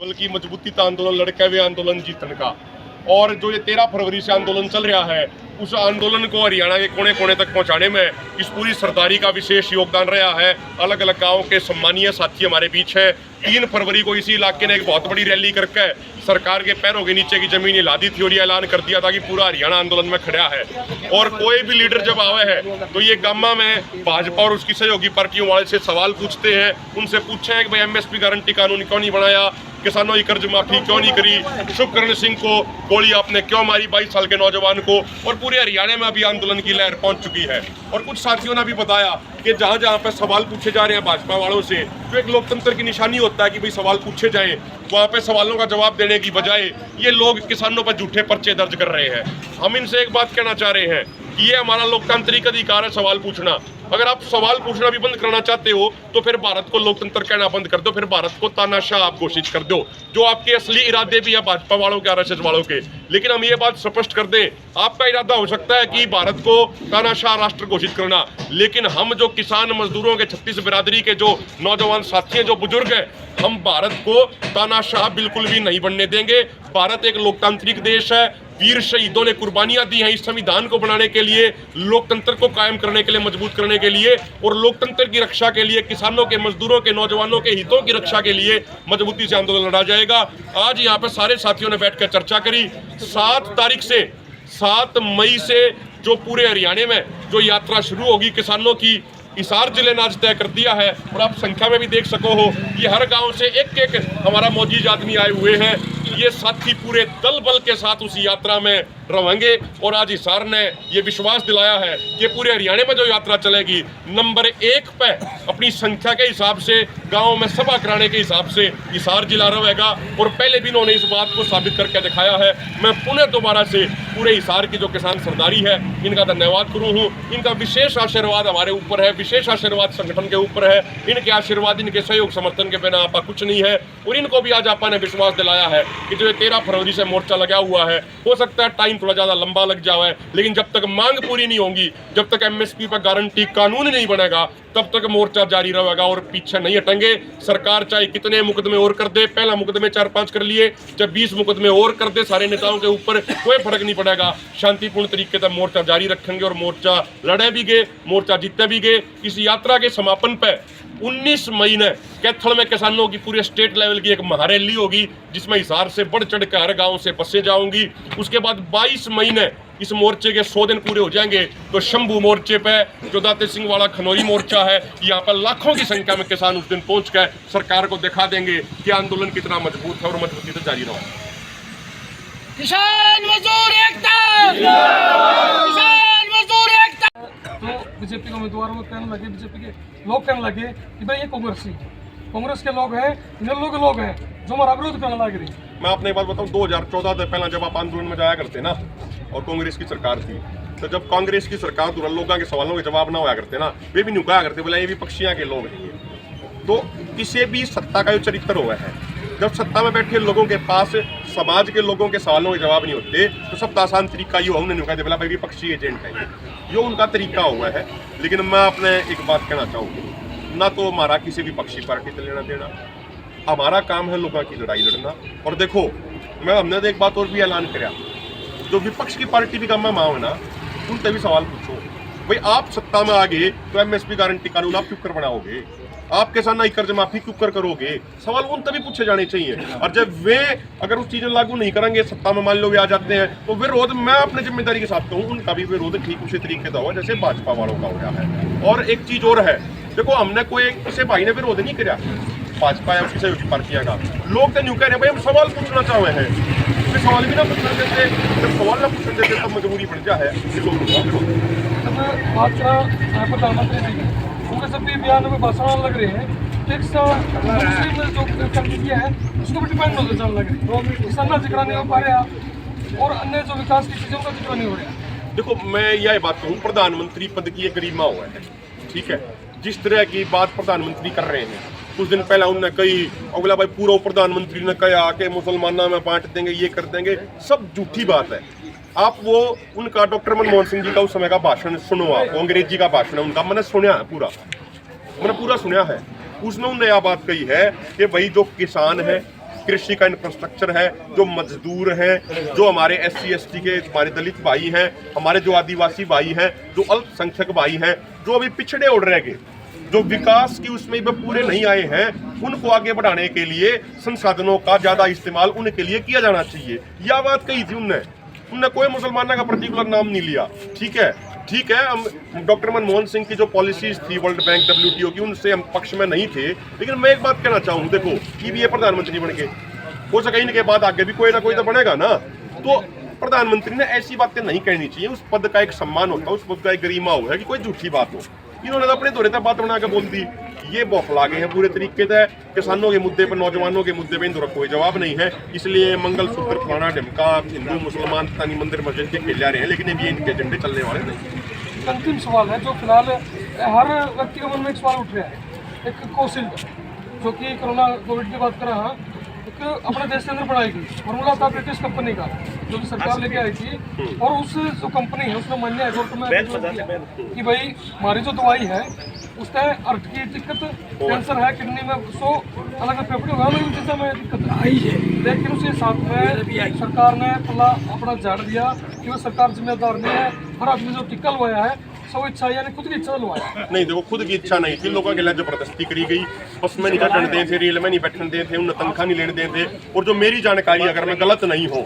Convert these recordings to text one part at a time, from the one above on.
बल्कि मजबूती का आंदोलन लड़के हुए आंदोलन जीतने का। और जो ये 13 फरवरी से आंदोलन चल रहा है, उस आंदोलन को हरियाणा के कोने कोने तक पहुंचाने में इस पूरी सरदारी का विशेष योगदान रहा है। अलग अलग गांवों के सम्मानीय साथी हमारे बीच हैं। 3 फरवरी को इसी इलाके ने एक बहुत बड़ी रैली करके सरकार के पैरों के नीचे की जमीन हिला दी थी और ये ऐलान कर दिया था कि पूरा हरियाणा आंदोलन में खड़ा है। और कोई भी लीडर जब आवे है तो ये गामा में भाजपा और उसकी सहयोगी पार्टियों वाले से सवाल पूछते हैं, उनसे पूछे कि भाई एमएसपी गारंटी कानून क्यों नहीं बनाया, किसानों की कर्ज माफी क्यों नहीं करी, शुभकरण सिंह को गोली आपने क्यों मारी 22 साल के नौजवान को। और पूरे हरियाणा में अभी आंदोलन की लहर पहुंच चुकी है। और कुछ साथियों ने भी बताया कि जहां जहां पर सवाल पूछे जा रहे हैं भाजपा वालों से, तो एक लोकतंत्र की निशानी होता है कि भाई सवाल पूछे जाएं, वहां पे सवालों का जवाब देने की बजाय ये लोग किसानों पर झूठे पर्चे दर्ज कर रहे हैं। हम इनसे एक बात कहना चाह रहे हैं कि ये हमारा लोकतांत्रिक अधिकार है सवाल पूछना। अगर आप सवाल पूछना भी बंद करना चाहते हो तो फिर भारत को लोकतंत्र कहना बंद कर दो, फिर भारत को तानाशाह आप घोषित कर दो, जो आपके असली इरादे भी है भाजपा वालों के, आरएसएस वालों के। लेकिन हम ये बात स्पष्ट कर दें, आपका इरादा हो सकता है कि भारत को तानाशाह राष्ट्र घोषित करना, लेकिन हम जो किसान मजदूरों के 36 बिरादरी के जो नौजवान साथी हैं, जो बुजुर्ग हैं, हम भारत को तानाशाह बिल्कुल भी नहीं बनने देंगे। भारत एक लोकतांत्रिक देश है। वीर शहीदों ने कुर्बानियां दी हैं इस संविधान को बनाने के लिए, लोकतंत्र को कायम करने के लिए, मजबूत करने के लिए, और लोकतंत्र की रक्षा के लिए, किसानों के, मजदूरों के, नौजवानों के हितों की रक्षा के लिए मजबूती से आंदोलन लड़ा जाएगा। आज यहाँ पे सारे साथियों ने बैठकर चर्चा करी। 7 मई से जो पूरे हरियाणा में जो यात्रा शुरू होगी किसानों की, हिसार जिले ने आज तय कर दिया है। और आप संख्या में भी देख सको हो, ये हर गांव से एक एक हमारा मौजूद आदमी आए हुए हैं। ये साथी पूरे दल बल के साथ उस यात्रा में रहेंगे। और आज हिसार ने ये विश्वास दिलाया है कि पूरे हरियाणा में जो यात्रा चलेगी, नंबर 1 पे अपनी संख्या के हिसाब से, गांव में सभा कराने के हिसाब से हिसार जिला रहेगा। और पहले भी इन्होंने इस बात को साबित करके दिखाया है। मैं पुनः दोबारा से पूरे हिसार की जो किसान सरदारी है, इनका धन्यवाद करूँ हूँ। इनका विशेष आशीर्वाद हमारे ऊपर है, विशेष आशीर्वाद संगठन के ऊपर है। इनके आशीर्वाद, इनके सहयोग समर्थन के बिना आपा कुछ नहीं है। और इनको भी आज आपा ने विश्वास दिलाया है कि जो 13 फरवरी से मोर्चा लगा हुआ है, हो सकता है टाइम थोड़ा ज्यादा लंबा लग जाए, लेकिन जब तक मांग पूरी नहीं होगी, जब तक एमएसपी पर गारंटी कानून नहीं बनेगा, तब तक मोर्चा जारी रहेगा और पीछे नहीं हटेंगे। सरकार चाहे कितने मुकदमे और कर दे, पहला मुकदमे 4-5 कर लिए, जब 20 मुकदमे और कर दे सारे नेताओं के ऊपर, कोई फर्क नहीं पड़ेगा। शांतिपूर्ण तरीके से मोर्चा जारी रखेंगे और मोर्चा लड़े भी गए, मोर्चा जीतते भी गए। इस यात्रा के समापन पे 19 मई ने कैथल में किसानों की पूरे स्टेट लेवल की एक महारैली होगी, जिसमें हिसार से बढ़ चढ़ कर हर गाँव से बसें जाऊंगी। उसके बाद 22 मई ने इस मोर्चे के 100 दिन पूरे हो जाएंगे तो शंभू मोर्चे पे, जो दाते सिंह वाला खनौरी मोर्चा है, यहाँ पर लाखों की संख्या में किसान उस दिन पहुंच कर सरकार को दिखा देंगे कि आंदोलन कितना मजबूत है और मजबूती से जारी रहा। किसान मजदूर एकता, किसान मजदूर एकता। तो बीजेपी के उम्मीदवारों में कहने लगे, बीजेपी के लोग कहने लगे कि भाई ये कांग्रेस के लोग हैं, इन लोग हैं जो हमारा विरोध करने लग रही। मैं आपने एक बात बताऊं, 2014 से पहले जब आप आंदोलन में जाया करते ना, और कांग्रेस की सरकार थी, तो जब कांग्रेस की सरकार द्वारा लोगों के सवालों के जवाब ना होया करते ना, वे भी नहीं कहा करते बोला ये भी पक्षियां के लोग हैं। तो किसी भी सत्ता का जो चरित्र हुआ है, जब सत्ता में बैठे लोगों के पास समाज के लोगों के सवालों के जवाब नहीं होते, तो सबसे आसान तरीका ये उन्होंने कहा बोला भाई पक्षी एजेंट है, ये उनका तरीका हुआ है। लेकिन मैं अपने एक बात कहना चाहूँगा, ना तो हमारा किसी भी पक्षी पार्टी से लेना देना, हमारा काम है लोगों की लड़ाई लड़ना। और देखो, हमने तो एक बात और भी ऐलान किया, जो विपक्ष की पार्टी भी काम में माओ ना, उनसे भी सवाल पूछो भाई आप सत्ता में आ गए तो एमएसपी गारंटी कानून आप क्यों कर बनाओगे, आप किसान की कर्ज माफी क्यों कर करोगे, सवाल उन तभी पूछे जाने चाहिए। और जब वे अगर उस चीजें लागू नहीं करेंगे, सत्ता में मान लो वे आ जाते हैं, तो विरोध मैं अपने जिम्मेदारी के साथ कहूँ, उनका भी विरोध ठीक उसी तरीके का हुआ जैसे भाजपा वालों का हो रहा है। और एक चीज और है, देखो हमने कोई किसी भाई ने विरोध नहीं किया भाजपा या उसकी सहयोगी पार्टियां का, लोग तो न्यू कह रहे हैं भाई हम सवाल पूछना चाह रहे हैं, फिर सवाल भी ना पूछने देते, जब सवाल ना पूछने देते तब मजबूरी बन जाए। बात करा प्रधानमंत्री जी की, उनके सभी बयानों में भाषण लग रहे हैं, टैक्स जो कर दिया है उसको भी डिपेंड होते चल लग रही है, किसान का जिक्र नहीं हो पा रहा और अन्य जो विकास की चीज़ों का जिक्र नहीं हो रहा। देखो मैं यह बात कहूँ, प्रधानमंत्री पद की एक गरिमा हुआ है, ठीक है, जिस तरह की बात प्रधानमंत्री कर रहे हैं, कुछ दिन पहले उन्होंने कही, अगला भाई पूरा प्रधानमंत्री ने कहा कि मुसलमानों में बांट देंगे, ये कर देंगे, सब झूठी बात है। आप वो उनका डॉक्टर मनमोहन सिंह जी का उस समय का भाषण सुनो, आप अंग्रेजी का भाषण है उनका, मैंने सुना है मैंने पूरा सुना है। उसमें उन्होंने यह बात कही है कि भाई जो किसान है कृषि का इंफ्रास्ट्रक्चर है, जो मजदूर हैं, जो हमारे SC ST के, हमारे दलित भाई हैं, हमारे जो आदिवासी भाई हैं, जो अल्पसंख्यक भाई हैं, जो अभी पिछड़े और रह गए, जो विकास की उसमें भी पूरे नहीं आए हैं, उनको आगे बढ़ाने के लिए संसाधनों का ज्यादा इस्तेमाल उनके लिए किया जाना चाहिए। यह बात कही थी उनने कोई मुसलमानों का पर्टिकुलर नाम नहीं लिया। ठीक है, हम डॉक्टर मनमोहन सिंह की जो पॉलिसीज थी वर्ल्ड बैंक WTO की, उनसे हम पक्ष में नहीं थे, लेकिन मैं एक बात कहना चाहूँ, देखो कि भी ये प्रधानमंत्री बन के हो सके, इनके बाद आगे भी कोई ना कोई तो बनेगा ना, तो प्रधानमंत्री ने ऐसी बातें नहीं कहनी चाहिए। उस पद का एक सम्मान होता है, उस पद का एक गरिमा हो है कि कोई झूठी बात हो। इन्होंने तो अपने दौरे तक बात बना के बोल दी, ये बौखला गए हैं पूरे तरीके से। किसानों के मुद्दे पर, नौजवानों के मुद्दे पर इन दौरा कोई जवाब नहीं है, इसलिए मंगलसूत्र फलाना ढिमका हिंदू मुसलमान पता नहीं मंदिर मस्जिद के खेल जा रहे हैं, लेकिन ये इनके एजेंडे चलने वाले नहीं। अंतिम सवाल है जो फिलहाल हर व्यक्ति के मन में एक सवाल उठ रहा है, एक कौशल जो कि कोविड की बात कर रहा, एक अपने देश के अंदर बनाई गई फॉर्मूला था ब्रिटिश कंपनी का, जो कि सरकार लेके आई थी, और उस जो कंपनी है उसने मान्य है गवर्नमेंट कि भाई हमारी जो दवाई है उसका अर्थ की दिक्कत, कैंसर है, किडनी में 100 अलग फेफड़े होगा, लेकिन चीज़ों में दिक्कत आई है, लेकिन उसके साथ में सरकार ने पल्ला अपना झाड़ दिया कि वो सरकार जिम्मेदार नहीं है। हर आदमी जो टिक्का लवाया है सब इच्छा, यानी खुद की इच्छा लवाया नहीं, देखो खुद की इच्छा नहीं थी, लोगों के लिए जबरदस्ती करी गई, बस में नहीं चढ़ने देते थे, रेल में नहीं बैठने देते थे, उन्हें तनख्वाह नहीं लेने देते थे। और जो मेरी जानकारी, अगर मैं गलत नहीं हूँ,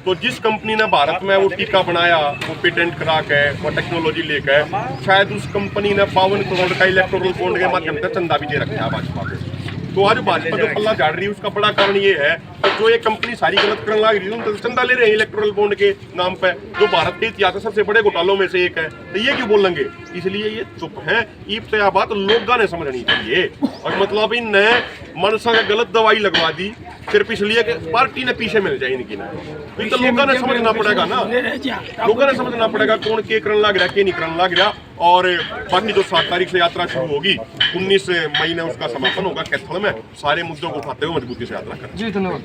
तो जिस कंपनी ने भारत में वो टीका बनाया, वो पेटेंट करा के, वो टेक्नोलॉजी लेकर, शायद उस कंपनी ने 52 करोड़ का इलेक्टोरल बॉन्ड के माध्यम से चंदा भी दे रखा है भाजपा को। तो आज भाजपा जो पल्ला झाड़ रही है उसका बड़ा कारण ये है कि जो ये कंपनी सारी गलत करने लग रही है, उनसे चंदा ले रहे हैं इलेक्टोरल बॉन्ड के नाम पे, जो भारत के इतिहास में सबसे बड़े घोटालों में से एक है। तो ये क्यों बोलेंगे, इसलिए ये चुप है। ईब से बात लोगों ने समझनी चाहिए, और मतलब इनने मनसा का गलत दवाई लगवा दी, सिर्फ इसलिए कि पार्टी ने पीछे मिल जाए इनकी ना, तो लोगों ने समझना पड़ेगा ना, लोगों ने समझना पड़ेगा कौन के करने लग रहा है, के नहीं करने लग रहा। और बाकी जो 7 तारीख से यात्रा शुरू होगी, 19 मई में उसका समापन होगा कैथल में। सारे मुद्दों को उठाते हुए मजबूती से यात्रा करें। जी धन्यवाद।